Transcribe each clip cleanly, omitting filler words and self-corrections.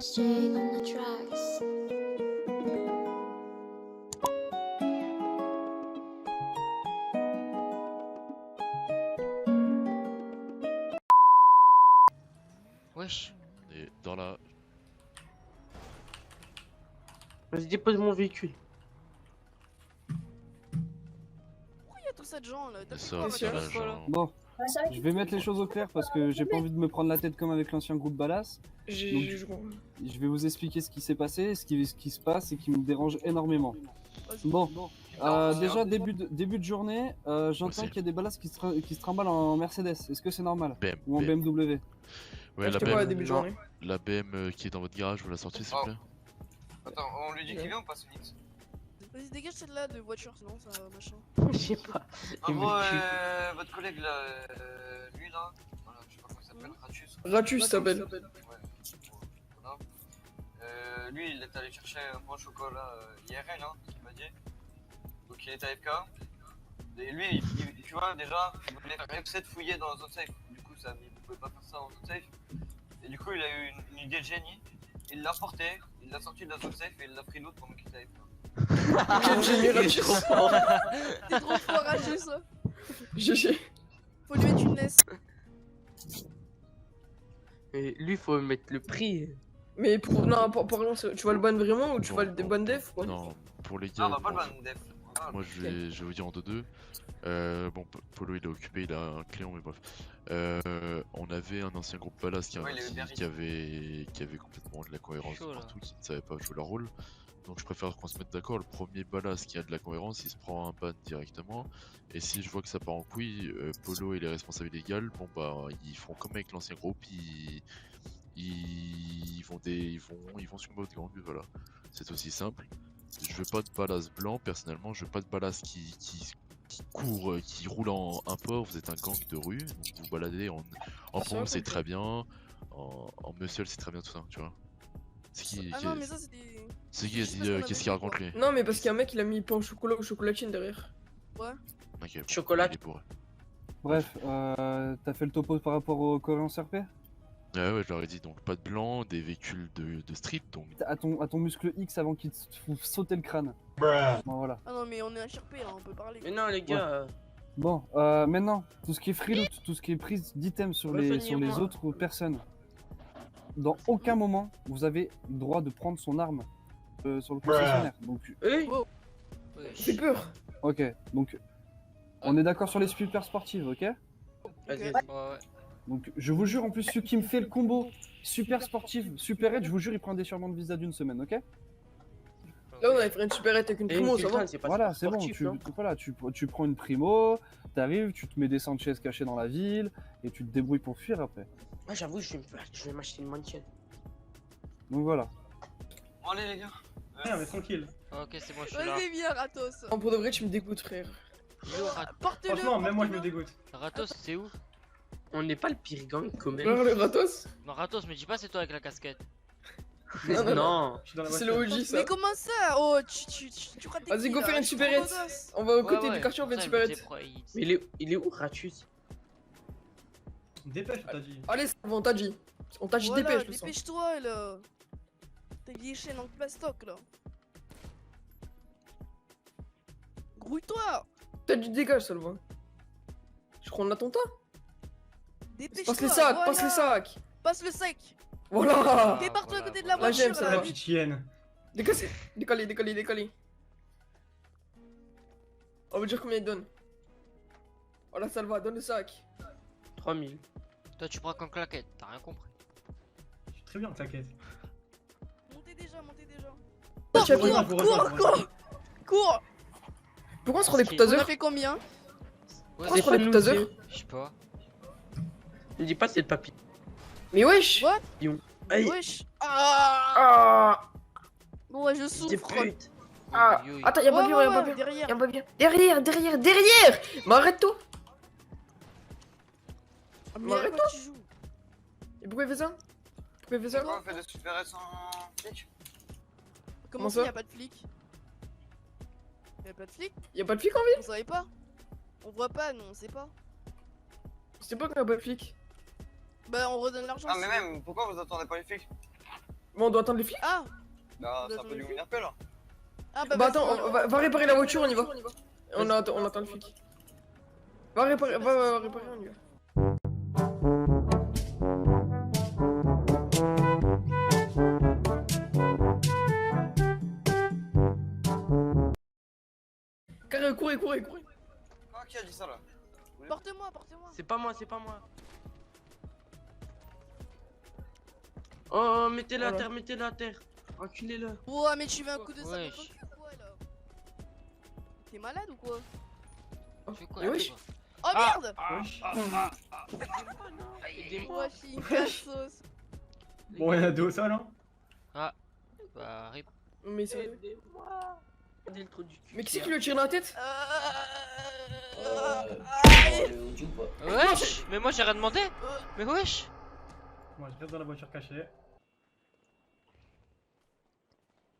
Staying on the tracks. Wesh. Et dans la... Vas-y, dépose mon véhicule. Pourquoi il y a tout ça de gens là? T'as fait Ça, quoi, c'est Mathias? la genre... Bon, je vais mettre les choses au clair parce que j'ai pas envie de me prendre la tête comme avec l'ancien groupe Ballas. Je vais vous expliquer ce qui s'est passé, ce qui se passe et qui me dérange énormément. Vas-y. Bon, déjà début de journée, j'entends Aussi. qu'il y a des Ballas qui se trimballent en Mercedes. Est-ce que c'est normal? BM. Ou en BMW? Ouais, la C'était quoi à BM, début de journée? la BM qui est dans votre garage, vous la sortez s'il vous plaît? Attends, on lui dit qu'il vient ou pas Phoenix? Vas-y, dégage celle-là de voiture, sinon ça machin. Je sais pas. En gros, votre collègue là, lui là, voilà, je sais pas comment il s'appelle, Ratius. Ratus s'appelle. Ouais, voilà. Lui, il est allé chercher un pain au chocolat IRL, hein, ce qu'il m'a dit. Donc il est AFK. Et lui, tu vois, déjà, il voulait faire F7 fouiller dans la zone safe. Du coup, ça, il pouvait pas faire ça en zone safe. Et du coup, il a eu une idée de génie. Il l'a porté, il l'a sorti de la zone safe et il l'a pris l'autre pendant qu'il était AFK. Quel génie Ratus. T'es trop fort à jouer ça. GG. Faut lui mettre une NES. Et lui, faut mettre le prix. Mais pour. Non, parlons, tu vas le ban vraiment ou tu Bon, vas le bon, ban def ou quoi? Non, pour les Ah, gars, on va pas le bon, ban def. Ah, moi je vais vous dire en 2-2. Bon, Polo il est occupé, il a un client, mais bref. On avait un ancien groupe Ballas qui, Ouais, il est qui avait complètement de la cohérence Chaud, là. partout, qui ne savait pas jouer leur rôle. Donc je préfère qu'on se mette d'accord. Le premier Ballas qui a de la cohérence, il se prend un ban directement. Et si je vois que ça part en couille, Polo et les responsables illégaux, bon bah ils font comme avec l'ancien groupe, ils vont sur votre gang, voilà. C'est aussi simple. Je veux pas de Ballas blanc, personnellement, je veux pas de Ballas qui court, qui roule en import, vous êtes un gang de rue, donc vous baladez en pompe, c'est très bien, en monsieur c'est très bien tout ça, tu vois. Ah non, mais ça c'est des. C'est qui a je sais dit pas ce qu'on qu'est-ce avait qu'il raconte lui? Non, mais parce qu'il y a un mec, il a mis pain au chocolat ou chocolatine derrière. Ouais. Ok, bon, Chocolat. il est bourré. Bref, t'as fait le topo par rapport aux cohérence RP? Ouais, je leur ai dit donc pas de blanc, des véhicules de street, donc À ton muscle X avant qu'il te fout sauter le crâne. Bon, voilà. Ah non, mais on est HRP là, on peut parler. Mais non, les gars. Bon, maintenant, tout ce qui est free loot, tout ce qui est prise d'items sur les Revenez-moi. autres personnes, dans aucun moment vous avez le droit de prendre son arme sur le concessionnaire. Donc, Hey. J'ai peur. ok, donc on est d'accord sur les super sportives, ok? Vas-y, Ok. vas-y. Ouais. Donc je vous jure, en plus, celui qui me fait le combo super sportive, super aide, je vous jure, il prend un déchirement de visa d'une semaine, ok? Là, on avait fait une superette avec une Et primo, une ça va? Sultane, c'est pas Voilà, c'est bon, sportif, tu, hein. voilà, tu prends une primo, t'arrives, tu te mets des Sanchez cachés dans la ville, et tu te débrouilles pour fuir après. Ah, j'avoue, je vais m'acheter une mansion. Donc voilà. Bon, allez les gars. mais tranquille. Ok, c'est bon, je suis là. Vas-y, viens, Ratos. Non, pour de vrai, tu me dégoûtes, frère. Yo, Porte-le. Franchement, même moi je me porte-le. dégoûte. Ratos, c'est où? On n'est pas le pire gang quand même. Alors, le Ratos? Non, Ratos, mais dis pas c'est toi avec la casquette. Non, non, Non. Je suis dans la C'est voiture. le OG, ça. Mais comment ça? Oh, tu rates tes Vas-y, kills, go là, faire une je suis supérette. trop godasse. On va au Ouais, côté ouais, du quartier, on fait pour une ça, je me disais, supérette. pourquoi Mais il est où, Ratus? Dépêche, t'as dit. Allez, ça va, on t'a dit. On t'a dit Voilà, dépêche, le sang. dépêche-toi là. T'as vieilles chaînes en plastoc là. Grouille-toi. T'as dit dégage, ça le voit. Je crois qu'on a ton tas. Dépêche-toi. Passe les sacs, voilà. passe les sacs. Passe le sac. Voilà. Débarque-toi à voilà, côté de la voilà. Là, j'aime voiture ça, La là. petite chienne. Décollez. On va dire combien il donne. Oh là, ça le va, donne le sac. 3000. Toi, tu prends comme claquette, t'as rien compris. Je suis très bien, t'inquiète. Montez déjà. Oh, tu as Cours, pris- cours, cours, cours. Cours. Pourquoi on se rend des On coups On a taser? fait combien? Ouais, Pourquoi on se prend des coups taser? je sais pas. Ne dis pas c'est le papy. Mais wesh. What? Aïe. Wesh. Ah. Ah. Bon, ouais, je Des souffre. putes. Ah. Oui, oui. Attends, y'a pas bien, y'a pas bien. derrière. Y'a pas bien. Derrière. Mais arrête-toi. Ah, Mais mais à arrête-toi. quoi tu joues? Et pourquoi il fait ça? Pourquoi on fait des supérettes sans flic? Comment Comment ça, ça? y'a pas de flic? Y'a pas de flic? Y'a pas de flic en ville? On savait pas. On voit pas, nous, on sait pas. C'est pas qu'il y a pas de flic. Bah, on redonne l'argent. Ah, mais si- même, pourquoi vous attendez pas les flics? Bon, on doit attendre les flics. Ah Bah, c'est un peu du RP là. Ah Bah vas-y. attends, va réparer la voiture, on y va. On attend le flic. Va réparer, on y va. Carré, courez. Ah, qui a dit ça là? Porte-moi, porte-moi. C'est pas moi, c'est pas moi. Oh, mettez-le à Voilà. terre, mettez-le à terre. Enculez-le. Ouais, mais tu veux un coup de sac Wesh. dans ton cul ou quoi là? T'es malade ou quoi? Tu fais quoi Mais là, wesh. toi Oh merde! Wesh. Aidez-moi. Wesh, il me la sauce. Bon, il y en a deux au sol, hein. Bah, rip. Mais c'est. Aidez-moi. Regardez le trou du cul. Mais qui c'est qui le tire dans la tête? Wesh. Mais moi j'ai rien demandé. Mais wesh. Moi, je reste dans la voiture cachée.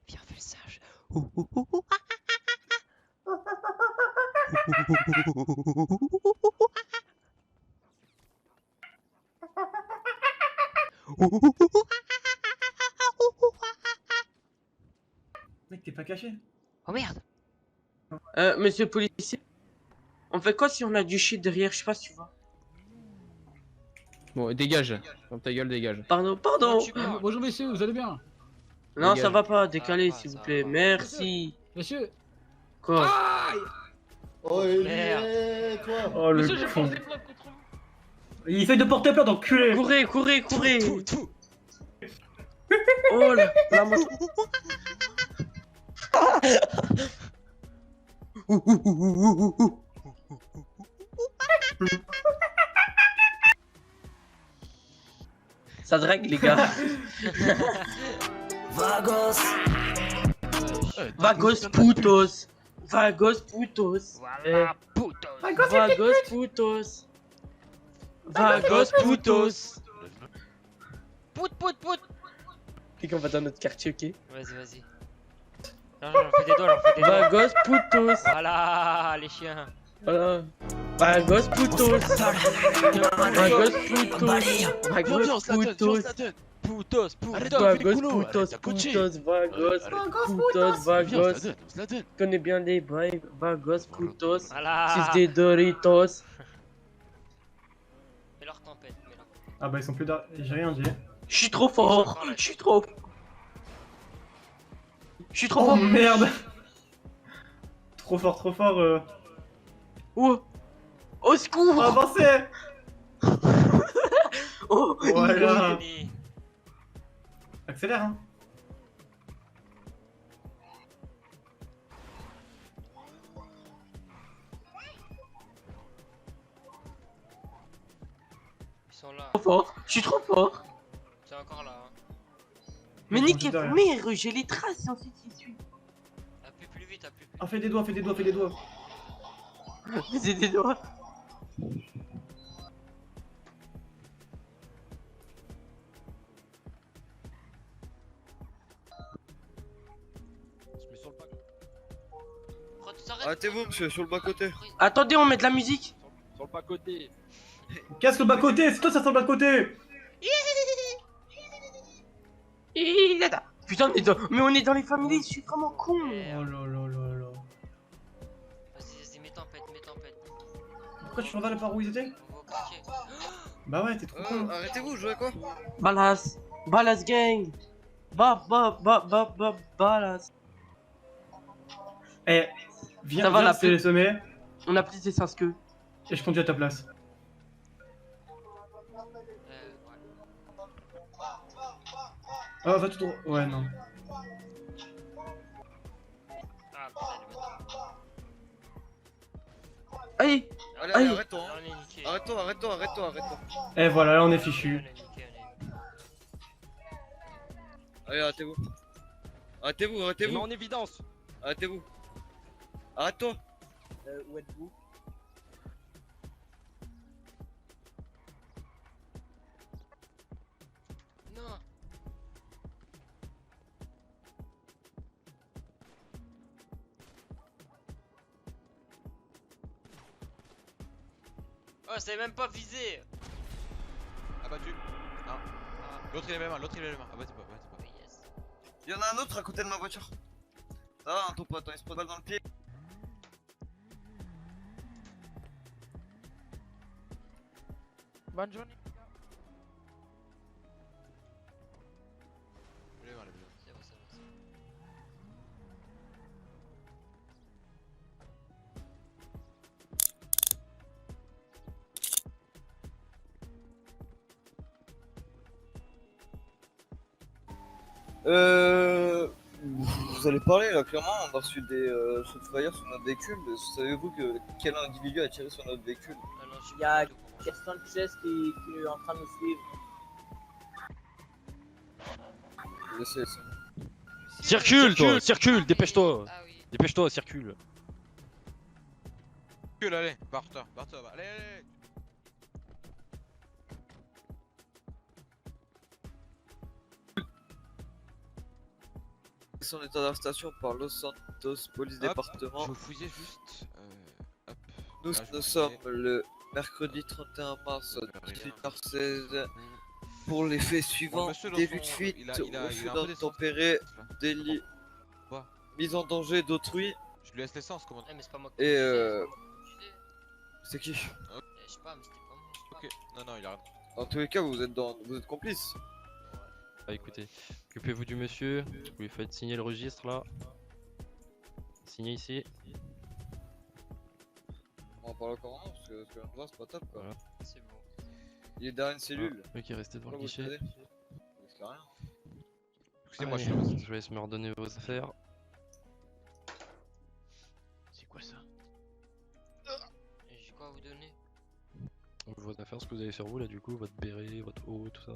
Viens, fais le sage. Mec, t'es pas caché. Oh merde. Monsieur le policier. On fait quoi si on a du shit derrière? Je sais pas si tu vois. Bon, dégage. Ferme ta gueule, dégage. Pardon. Bonjour messieurs, vous allez bien? Non, Dégage. ça va pas. Décalez, Ça va, s'il vous ça plaît. va. Merci. Monsieur. Quoi? Oh, Merde. toi. Oh, le con. Il essaye de porter plainte, enculé. Courez. Oh là, la moto. Ça drague les gars. Vagos putos. Vagos putos. Voilà, puto. Vagos putos. Pout. Et qu'on va dans notre quartier, ok? Vas-y. Non, j'en fais des doigts, Vagos putos. Voilà, les chiens. Voilà. Vagos putos. Vagos putos. Viens, on Vagos se putos. la donne. Putos. Vagos coulo, putos, arrête de coacher. putos, vagos, Arrête. putos, Viens, vagos. on se la donne. Connais bien les bails, vagos, putos. Voilà. Fils des Doritos. Mets leur tempête, mets-leur. Ah bah, ils sont plus d'argent. J'ai rien dit. Je suis trop fort. Je suis trop Oh fort. merde. Trop fort. Oh. Au secours. Avancez. Oh. Voilà. Fini. Accélère, hein. Ils sont là. Trop fort. Je suis trop fort. C'est encore là. Hein. Mais Ils sont niquez juste derrière. vos mères, j'ai les traces et ensuite il suit. Appuie plus vite, appuie plus Ah, vite. fais des doigts. C'est des doigts. Je mets sur le bas. Prends, tu t'arrêtes. Arrêtez-vous, monsieur, sur le bas-côté. Attendez, on met de la musique. Sur le bas côté. Casse le bas-côté. C'est toi, ça sent le bas-côté. Putain, mais on est dans les familles, je suis vraiment con. Oh là là. Vas-y, mets tempête. Pourquoi tu regardes pas où ils étaient? On va au quartier. Bah ouais, t'es trop con. Arrêtez-vous, vous jouez à quoi? Balas gang. Balas. Eh, viens, Ça va, la c'est les sommets. On a pris ses sens que. Et je conduis à ta place. Ouais. Ah, va tout droit. Ouais, non. Ah, putain, les bâtards. Allez. Allez, Aïe. arrête-toi. Là, on est niqué. Arrête-toi. Et voilà, là on est On fichu. est niqué. Allez, arrêtez-vous. Arrêtez-vous. En évidence. Arrêtez-vous. Arrête-toi. Où êtes-vous? Non. Oh, c'est même pas visé. Abattu. Ah, L'autre il est même. Ah bah c'est pas. yes. Il y en a un autre à côté de ma voiture. Ça va, ton pote, il se prend balle dans le pied. Bonne journée. C'est bon, c'est bon. Vous allez parler là, clairement, on a reçu des flyers sur notre véhicule. Savez-vous que quel individu a tiré sur notre véhicule? Ah non, je suis Il y a pas du tout au courant. Pierre Sanchez qui est en train de nous suivre. Laissez ça. Circule, toi, circule, dépêche-toi. Ah oui. Dépêche-toi, circule. Circule, allez, barre-toi, allez, allez. Son état d'arrestation par Los Santos Police Hop, Département. Je vous fouillais juste. Hop. Nous, Là, je nous vous sommes fouillais. le mercredi 31 mars Rien. 18h16 pour les faits suivants: monsieur, dans délit de son- fuite, il a refus un peu d'essence. d'intempérer, délit, Quoi mise en danger d'autrui Je lui laisse l'essence, comment? Eh, mais c'est pas moi qui et conduisais, c'est qui? Je sais pas, mais c'était pas moi. Ok, non, il a rien. Dans tous les cas, vous êtes complice. Ah, écoutez, occupez-vous du monsieur, vous lui faites signer le registre là. Signez ici. On va parler encore un, parce que ce que je viens de voir, c'est pas top quoi. Voilà. C'est bon. Il est derrière une cellule. Ok, restez devant le Pourquoi vous guichet. savez? Il risque rien. Excusez-moi, Allez, je suis là. je vous laisse me redonner vos affaires. C'est quoi ça? Et j'ai quoi à vous donner? Vos affaires, ce que vous avez sur vous là, du coup, votre béret, votre haut, tout ça.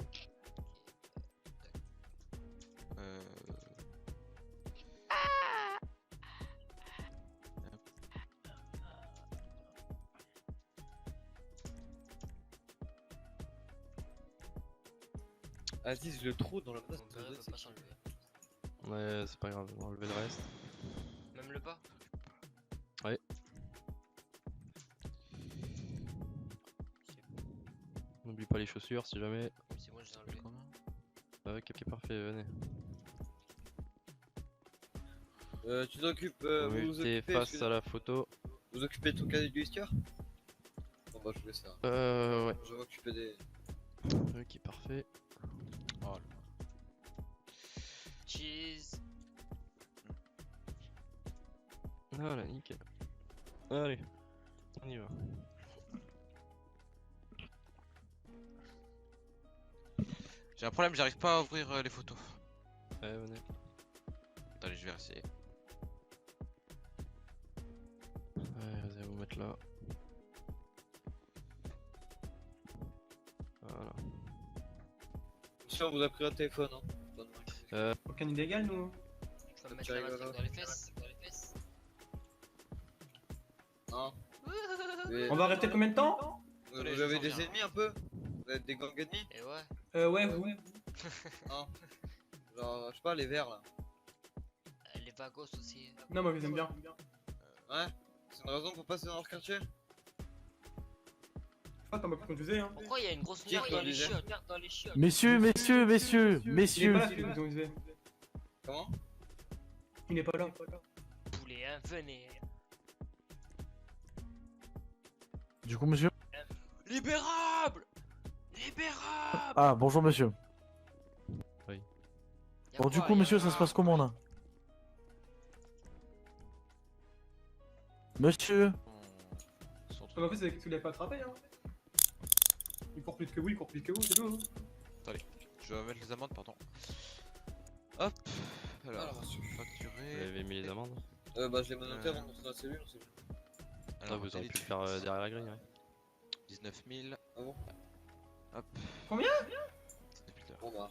Aziz, le trou dans la place. Mon béret peut pas s'enlever. Ouais, c'est pas grave, on va enlever le reste. Même le bas? Ouais. N'oublie pas les chaussures si jamais. C'est moi, je les ai enlevés. Ok, parfait, venez. Tu t'occupes, Vous vous vous mettez occupez, face excusez- à la photo. vous occupez de ton casier du histoire? Bon bah je vous laisse ça. Ouais. Je vais m'occuper des... Ok, parfait. Oh, Cheese. Voilà, nickel. Allez, on y va. J'ai un problème, j'arrive pas à ouvrir les photos. Ouais, venez. Attendez, je vais essayer. Ouais, vas-y, vous mettre là. Voilà. Monsieur, on vous a pris un téléphone, hein. Aucun illégal, nous. Tu vas me mettre la matraque dans les fesses? Hein. On va rester combien de temps? Vous Allez, je avez vous des reviens. ennemis un peu? Vous êtes des gangs ennemis? Et ouais. Ouais, vous. Hein. Genre, je sais pas, les verts là. Les vagos aussi. Non, moi, je les aime bien. Ouais. C'est une raison pour passer dans leur quartier? Je crois qu'on m'a conduisé, hein. Pourquoi il y a une grosse Qui merde dans les conduisait? chiottes? Dans les chiottes. Messieurs, Il est pas là, celui qui nous conduisait. Comment? Il n'est pas là. Poulet, hein, venez. Du coup, monsieur. Libérable! Libérable! Ah, bonjour, monsieur. Oui. Y'a Bon, du quoi, coup, y'a monsieur, quoi ça se passe comment là? Monsieur. Ça m'a fait, c'est qu'il l'a pas attrapé, hein. Il court plus vite que vous, c'est tout. Hein. Attendez, je vais mettre les amendes, pardon. Hop, alors, Alors, monsieur. Vous facturé. avez mis les amendes? Bah je l'ai menotté avant d'entrer dans la cellule, c'est bon. Ah, vous auriez pu le faire derrière la grille, ouais. 19 000. Ah bon? Hop. Combien? 19 000. Bon bah.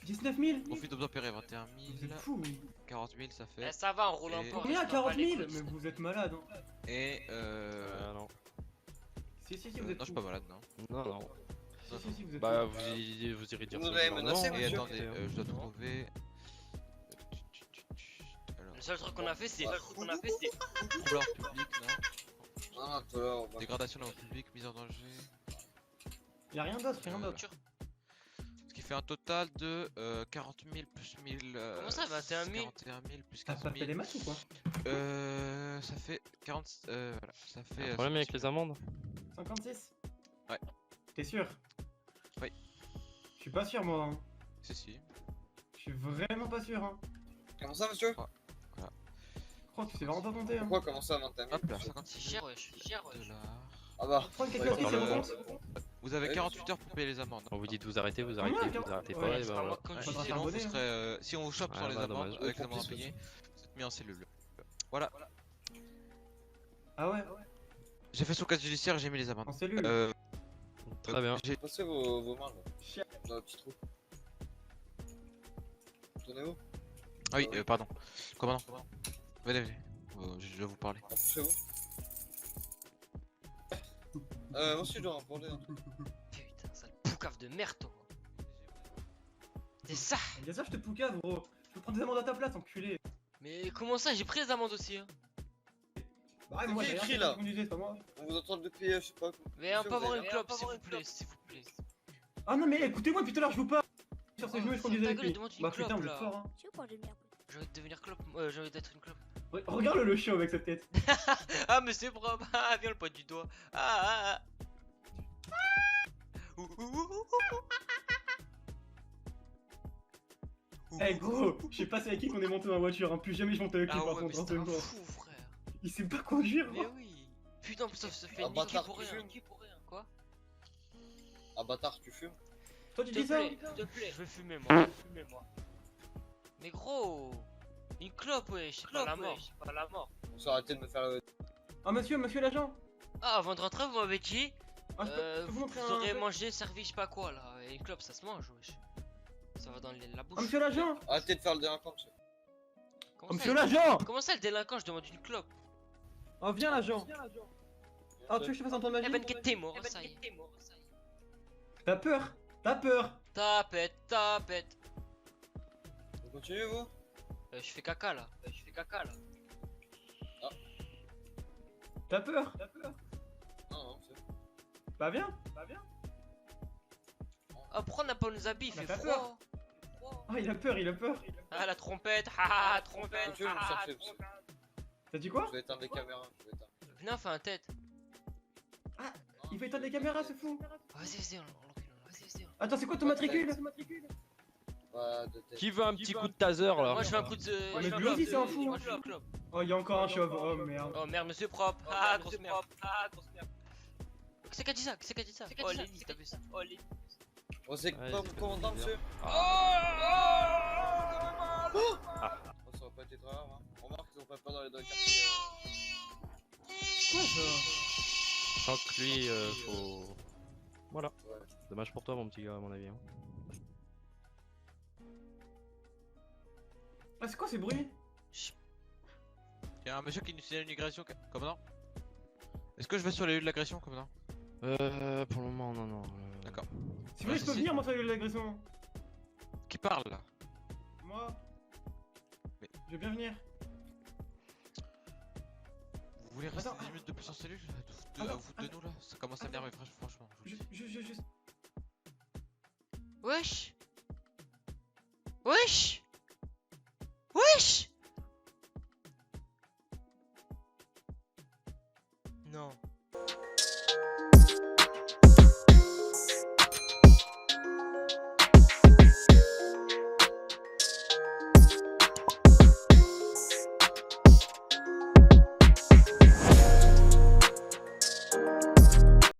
19 000? Profit d'obtempérer 21 Vous 000. êtes fou. 40 000, ça fait. Eh, ça va, on roule en Et- port. Combien? 40 000? Mais vous êtes malade, hein. Et Ah, non. Si, vous êtes non, je suis fou. pas malade, non. Non, non. Si, vous êtes Bah, fou. vous irez dire Vous ça. nous avez au menacé, gouvernement, Et monsieur attendez, je dois trouver. Alors, Le seul truc qu'on a fait, c'est. trouble à l'ordre public, non. Ah, tout à l'heure, on va. Dégradation de l'ordre public, mise en danger. Y'a rien d'autre, rien d'autre. Voiture. Ce qui fait un total de 40 000 plus 1000. Comment ça, 21 000? 41 000 plus T'as 15 pas fait 000. les maths ou quoi? Ça fait 40. Voilà, ça fait. Un problème avec les amendes? 56? Ouais. T'es sûr? Oui. Je suis pas sûr, moi. Hein. Si. Je suis vraiment pas sûr. Hein. Comment ça, monsieur? Voilà. Je crois que tu sais vraiment pas compter. Hein. Pourquoi comment ça, 21 000? Hop là, 56 C'est cher, wesh. Cher, wesh. $. Ah bah. Prends une calculatrice et le- recompte. Vous avez 48 heures pour payer les amendes. On vous dit de vous arrêter, vous Ah, arrêtez, ouais, vous arrêtez ouais, pas, et c'est ben pas voilà. moi, comme Ouais, je disais, sinon, vous abonné, hein. serez, si on vous chope sur Ouais, les bah, amendes dommage. avec Ouais, l'amende à pour payer, vous êtes mis en cellule. Voilà. Ah ouais? J'ai fait sur casier judiciaire et j'ai mis les amendes. En cellule. Très bien. J'ai Passez vos mains là. Chien. Dans le petit trou. Tournez-vous. Ah oui, pardon. Commandant. Venez. Je dois vous parler. Approchez-vous. Moi aussi je dois en parler. Hein. Putain, sale poucave de merde, toi. C'est ça. Bien sûr, je te poucave, gros. Je peux prendre des amendes à ta place, enculé. Mais comment ça, j'ai pris les amendes aussi, hein. Bah, C'est moi, qui j'ai écrit, rien là fait conduisez, c'est pas moi. On vous entend depuis, je sais pas. Mais on Monsieur, peut avoir vous une avez- clope, s'il vous plaît, s'il vous plaît. Ah non, mais écoutez-moi, depuis tout à l'heure, je vous parle. Sur ces Oh, genoux, je ferme conduisais ta avec gueule, lui. demande une Bah, putain, clope, vous êtes là. fort, hein. Tu veux pas de merde? J'ai envie de devenir clope. J'ai envie d'être une clope. Regarde le show avec cette tête. Ah, mais c'est propre. Ah, viens le pointe du doigt. Ah. Ouh, ouh, ouh, ouh, ouh. Eh gros, je sais pas c'est avec qui qu'on est monté dans la voiture, hein. Plus jamais je monte avec lui Ah par ouais, mais contre, c'est un rappelle-toi. fou, frère. Il sait pas conduire, Mais gros. oui. Putain, en plus, ça se fait Ah, niquer bâtard, pour tu rien. fumes. Quoi? Ah bâtard, tu fumes? Toi tu S'il dis te ça? plaît, s'il te plaît. Je veux fumer, moi. Mais gros, une clope, wesh, c'est pas la mort. On s'est arrêté de me faire le. Ah monsieur l'agent. Ah, avant de rentrer, vous m'avez dit, Ah, je peux vous vous montrer aurez un... mangé, servi, je sais pas quoi là. Et une clope, ça se mange, wesh. Ça va dans la bouche. Ah monsieur l'agent. Arrêtez de faire le délinquant, monsieur. Comment Oh, ça, monsieur l'agent. Comment ça, le délinquant, je demande une clope? Oh viens l'agent. Ah tu veux que je te fasse entendre ma Eh vie? ben, que t'es mort, ça y est. T'as peur? T'as peur? Tapette. Vous continuez, vous? Je fais caca là. T'as peur? Non, monsieur. Bah viens. Ah, pourquoi on n'a pas nos habits? Il Bah, fait t'as froid. Ah il a peur. Ah, la trompette. Ah, trompette. Monsieur, vous me cherchez, monsieur. T'as dit quoi? Je vais éteindre les caméras. Je vais éteindre. Viens, fais un tête. Il fait éteindre les caméras ce fou. Vas-y, on l'encule. Vas-y. Attends c'est quoi ton matricule? Pas de tête. Qui veut un petit coup de taser là? Moi, je fais un coup de. mais je fais un lui clope. aussi, c'est un fou, Moi, hein. je fais un clope. Oh il y a encore un chauve. Oh merde. Oh merde, monsieur propre. Ah, grosse merde. C'est qui a dit ça? Oh, Lily, t'as vu ça? Oh, c'est Ouais, pas c'est mon commandant, pas monsieur. Ah. Oh, ça va pas été très grave, hein. On remarque qu'ils ont pas peur dans les quartiers. Quoi ça? Je sens que lui, faut. Voilà. Ouais. Dommage pour toi, mon petit gars, à mon avis. Hein. Ah c'est quoi ces bruits? Il y a un monsieur qui nous signale une agression, commandant. Est-ce que je vais sur les lieux de l'agression, commandant? Pour le moment, non. D'accord. Si vous voulez je peux venir moi sur l'agression. Qui parle là? Moi. Mais- Je vais bien venir. Vous voulez rester Attends, 10 minutes de plus en cellule? attends, Vous de nous là? Ça commence à m'énerver, franchement. je vous le dis. Juste. Wesh.